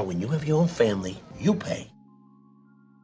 Now, when you have your own family, you pay.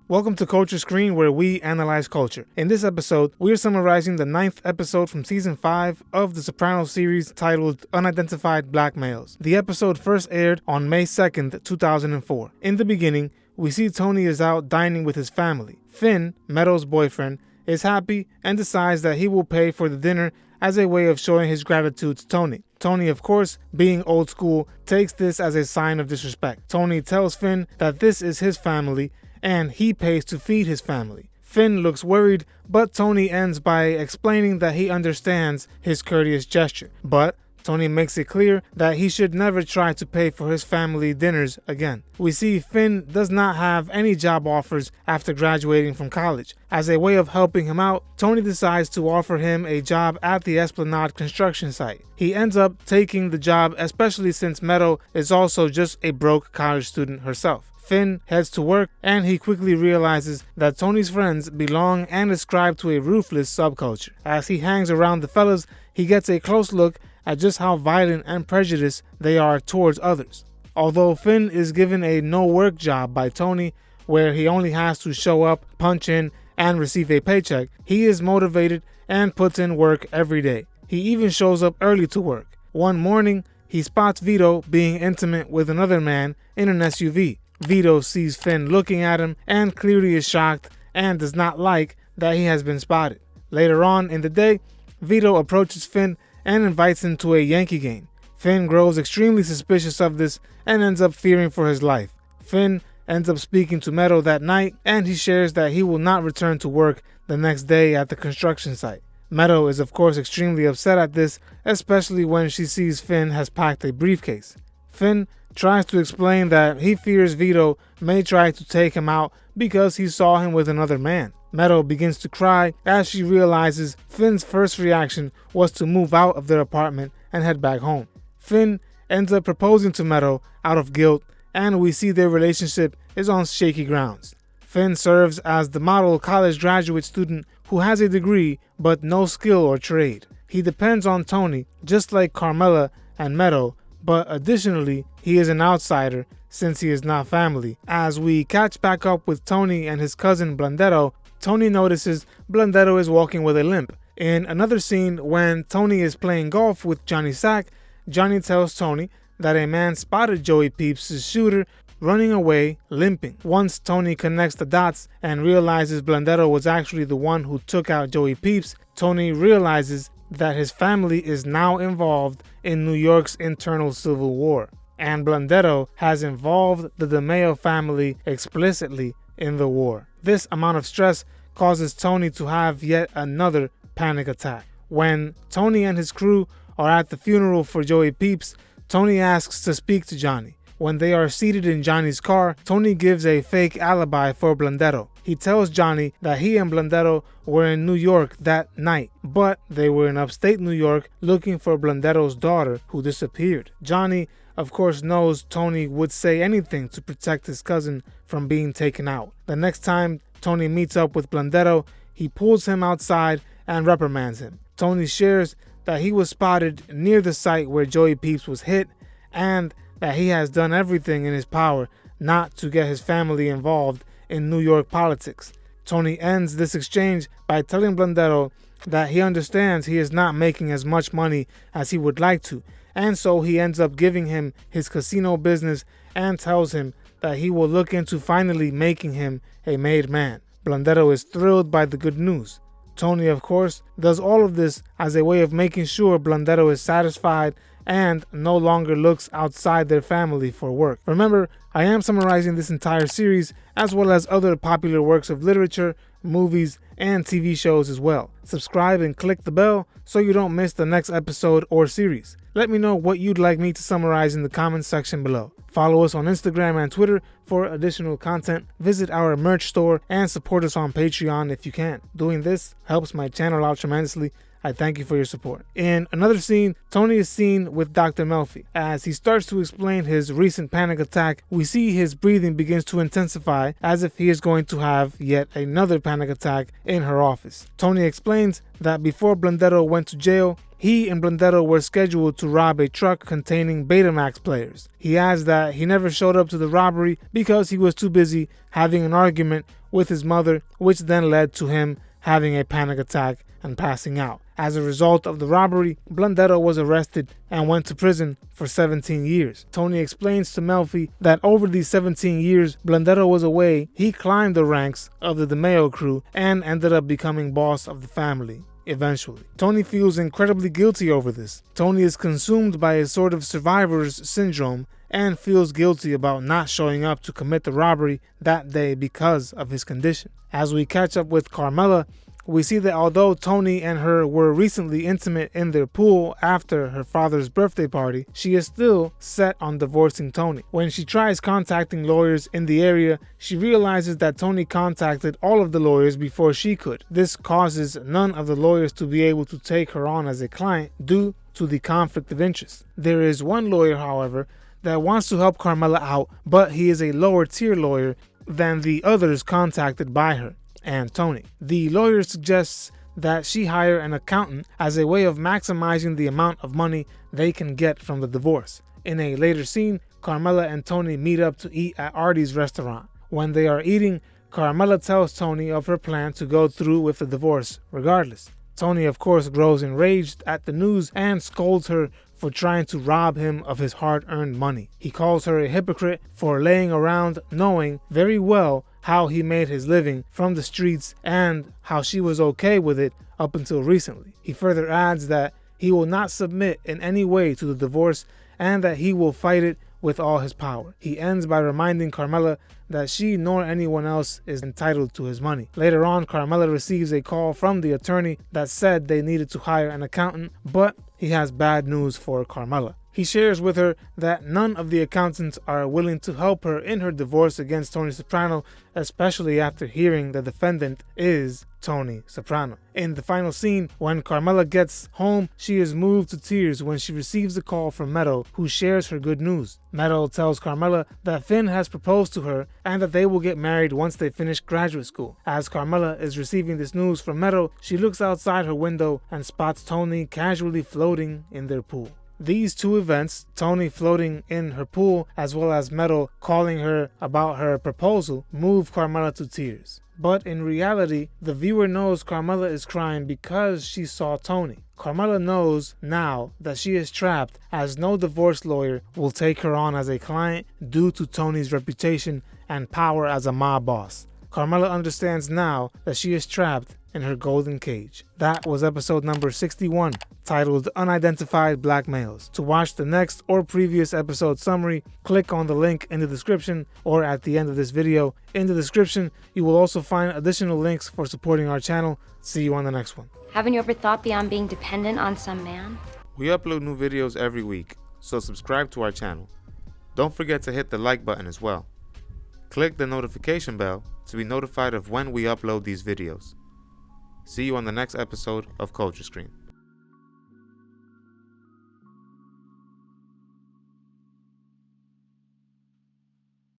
Welcome to Culture Screen, where we analyze culture. In this episode, we are summarizing the 9th episode from Season 5 of the Sopranos series titled Unidentified Black Males. The episode first aired on May 2nd, 2004. In the beginning, we see Tony is out dining with his family. Finn, Meadow's boyfriend, is happy and decides that he will pay for the dinner as a way of showing his gratitude to Tony. Tony, of course, being old school, takes this as a sign of disrespect. Tony tells Finn that this is his family and he pays to feed his family. Finn looks worried, but Tony ends by explaining that he understands his courteous gesture. But Tony makes it clear that he should never try to pay for his family dinners again. We see Finn does not have any job offers after graduating from college. As a way of helping him out, Tony decides to offer him a job at the Esplanade construction site. He ends up taking the job, especially since Meadow is also just a broke college student herself. Finn heads to work and he quickly realizes that Tony's friends belong and ascribe to a ruthless subculture. As he hangs around the fellas, he gets a close look at just how violent and prejudiced they are towards others. Although Finn is given a no-work job by Tony, where he only has to show up, punch in, and receive a paycheck, he is motivated and puts in work every day. He even shows up early to work. One morning, he spots Vito being intimate with another man in an SUV. Vito sees Finn looking at him and clearly is shocked and does not like that he has been spotted. Later on in the day, Vito approaches Finn and invites him to a Yankee game. Finn grows extremely suspicious of this and ends up fearing for his life. Finn ends up speaking to Meadow that night and he shares that he will not return to work the next day at the construction site. Meadow is of course extremely upset at this, especially when she sees Finn has packed a briefcase. Finn tries to explain that he fears Vito may try to take him out because he saw him with another man. Meadow begins to cry as she realizes Finn's first reaction was to move out of their apartment and head back home. Finn ends up proposing to Meadow out of guilt, and we see their relationship is on shaky grounds. Finn serves as the model college graduate student who has a degree but no skill or trade. He depends on Tony, just like Carmela and Meadow, but additionally, he is an outsider since he is not family. As we catch back up with Tony and his cousin Blundetto, Tony notices Blundetto is walking with a limp. In another scene, when Tony is playing golf with Johnny Sack, Johnny tells Tony that a man spotted Joey Peeps' shooter running away, limping. Once Tony connects the dots and realizes Blundetto was actually the one who took out Joey Peeps, Tony realizes that his family is now involved in New York's internal civil war, and Blundetto has involved the DeMeo family explicitly in the war. This amount of stress causes Tony to have yet another panic attack. When Tony and his crew are at the funeral for Joey Peeps, Tony asks to speak to Johnny. When they are seated in Johnny's car, Tony gives a fake alibi for Blundetto. He tells Johnny that he and Blundetto were in New York that night, but they were in upstate New York looking for Blundetto's daughter who disappeared. Johnny, of course, knows Tony would say anything to protect his cousin from being taken out. The next time Tony meets up with Blundetto, he pulls him outside and reprimands him. Tony shares that he was spotted near the site where Joey Peeps was hit and that he has done everything in his power not to get his family involved in New York politics. Tony ends this exchange by telling Blundetto that he understands he is not making as much money as he would like to, and so he ends up giving him his casino business and tells him that he will look into finally making him a made man. Blundetto is thrilled by the good news. Tony, of course, does all of this as a way of making sure Blundetto is satisfied and no longer looks outside their family for work. Remember, I am summarizing this entire series as well as other popular works of literature, movies, and TV shows as well. Subscribe and click the bell so you don't miss the next episode or series. Let me know what you'd like me to summarize in the comments section below. Follow us on Instagram and Twitter for additional content. Visit our merch store and support us on Patreon if you can. Doing this helps my channel out tremendously. I thank you for your support. In another scene, Tony is seen with Dr. Melfi. As he starts to explain his recent panic attack, we see his breathing begins to intensify as if he is going to have yet another panic attack in her office. Tony explains that before Blundetto went to jail, he and Blundetto were scheduled to rob a truck containing Betamax players. He adds that he never showed up to the robbery because he was too busy having an argument with his mother, which then led to him having a panic attack and passing out. As a result of the robbery, Blundetto was arrested and went to prison for 17 years. Tony explains to Melfi that over these 17 years Blundetto was away, he climbed the ranks of the DeMeo crew and ended up becoming boss of the family. Eventually, Tony feels incredibly guilty over this. Tony is consumed by a sort of survivor's syndrome and feels guilty about not showing up to commit the robbery that day because of his condition. As we catch up with Carmela, we see that although Tony and her were recently intimate in their pool after her father's birthday party, she is still set on divorcing Tony. When she tries contacting lawyers in the area, she realizes that Tony contacted all of the lawyers before she could. This causes none of the lawyers to be able to take her on as a client due to the conflict of interest. There is one lawyer, however, that wants to help Carmela out, but he is a lower tier lawyer than the others contacted by her and Tony. The lawyer suggests that she hire an accountant as a way of maximizing the amount of money they can get from the divorce. In a later scene, Carmela and Tony meet up to eat at Artie's restaurant. When they are eating, Carmela tells Tony of her plan to go through with the divorce regardless. Tony, of course, grows enraged at the news and scolds her for trying to rob him of his hard-earned money. He calls her a hypocrite for laying around knowing very well how he made his living from the streets and how she was okay with it up until recently. He further adds that he will not submit in any way to the divorce and that he will fight it with all his power. He ends by reminding Carmela that she nor anyone else is entitled to his money. Later on, Carmela receives a call from the attorney that said they needed to hire an accountant, but he has bad news for Carmela. He shares with her that none of the accountants are willing to help her in her divorce against Tony Soprano, especially after hearing the defendant is Tony Soprano. In the final scene, when Carmela gets home, she is moved to tears when she receives a call from Meadow, who shares her good news. Meadow tells Carmela that Finn has proposed to her and that they will get married once they finish graduate school. As Carmela is receiving this news from Meadow, she looks outside her window and spots Tony casually floating in their pool. These two events, Tony floating in her pool as well as Meadow calling her about her proposal, move Carmela to tears. But in reality, the viewer knows Carmela is crying because she saw Tony. Carmela knows now that she is trapped, as no divorce lawyer will take her on as a client due to Tony's reputation and power as a mob boss. Carmela understands now that she is trapped in her golden cage. That was episode number 61, titled Unidentified Black Males. To watch the next or previous episode summary, click on the link in the description or at the end of this video. In the description, you will also find additional links for supporting our channel. See you on the next one. Haven't you ever thought beyond being dependent on some man? We upload new videos every week, so subscribe to our channel. Don't forget to hit the like button as well. Click the notification bell to be notified of when we upload these videos. See you on the next episode of Culture Screen.